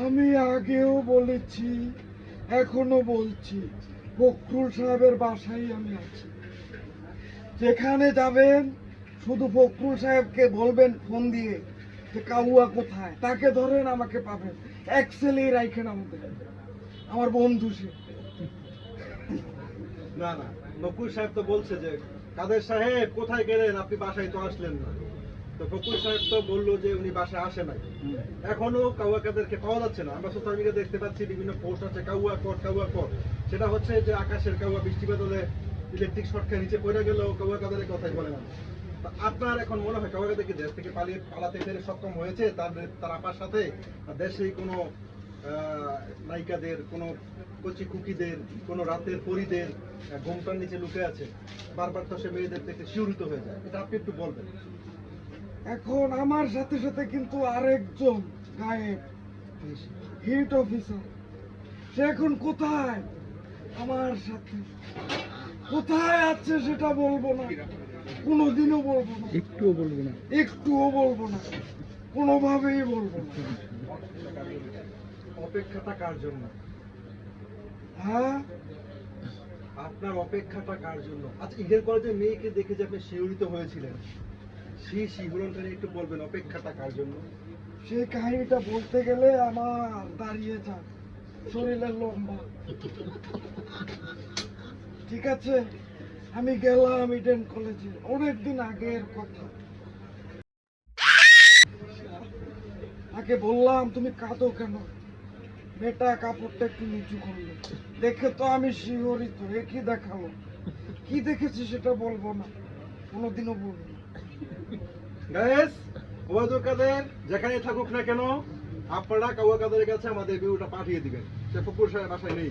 আমি আগেও বলেছি, এখনো বলছি, ফখরুল সাহেবের বাসায় আমি আছি। যেখানে যাবেন শুধু ফখরুল সাহেবকে বলবেন ফোন দিয়ে যে কাউয়া কোথায়, তাকে ধরেন আমাকে পাবেন। এক্সেলেই রাখেন আমাদের, আমার বন্ধু সে। না না, ফখরুল সাহেব তো বলছে যে কাদের সাহেব কোথায় গেলেন, আপনি বাসায় তো আসলেন না। তো ফখরুল সাহেব তো বললো যে উনি বাসায় আসে নাই। এখনো কাউয়া কাদেরকে পাওয়া যাচ্ছে না। আমরা সোশ্যাল মিডিয়া দেখতে পাচ্ছি বিভিন্ন পোস্ট আছে কাউয়া কর কাউয়া কর। সেটা হচ্ছে যে আকাশের কাউয়া বৃষ্টি বাদলে ইলেকট্রিক শর্ট খেয়ে নিচে পড়ে গেল, কাউয়া কাদের কথাই বলে না। আপনার এখন মনে হয় কাউয়া কাদের কি দেশ থেকে পালাতে পেরে সক্ষম হয়েছে তার আপার সাথে? দেশেই কোনো নায়িকাদের, কোনো কচি কুকিদের, কোনো রাতের পরীদের ঘোমটার নিচে লুকে আছে? বারবার তো সে মেয়েদের দেখে শিহরিত হয়ে যায়। এটা আপনি একটু বলবেন। এখন আমার সাথে সাথে কিন্তু আরেকজন গায়েব, হিট অফিসার, সে এখন কোথায়? আমার সাথে কোথায় আছে সেটা বলবো না, কোনোদিনও বলবো না, একটুও বলবো না। একটুও বলবো না, কোনোভাবেই বলবো না। অপেক্ষাটা কার জন্য? হ্যাঁ, আপনার অপেক্ষাটা কার জন্য? আচ্ছা, ইডেন কলেজের মেয়েকে দেখে যে আপনি শিহরিত হয়েছিলেন, সেই শিহরণটা নিয়ে একটু বলবেন। অপেক্ষাটা কার জন্য? সেই কাহিনীটা বলতে গেলে আমার দাঁড়িয়ে যান, শরীরের লম্বা। ঠিক আছে, আমি গেলাম ইডেন কলেজে, অনেকদিন আগের কথা। তাকে বললাম তুমি কাঁদো কেন? মেয়েটা কাপড়টা একটু নিচু করলো, দেখে তো আমি শিহরিত। এ কি দেখালো, কি দেখেছি সেটা বলবো না, কোনোদিনও বলবো না। গাইস, ওয়াজুর কাদের যেখানে থাকুক না কেন, আপনারা কাউয়া কাদের কাছে আমাদের ভিডিওটা পাঠিয়ে দিবেন। সে ফখরুল সাহেব বাসায় নেই।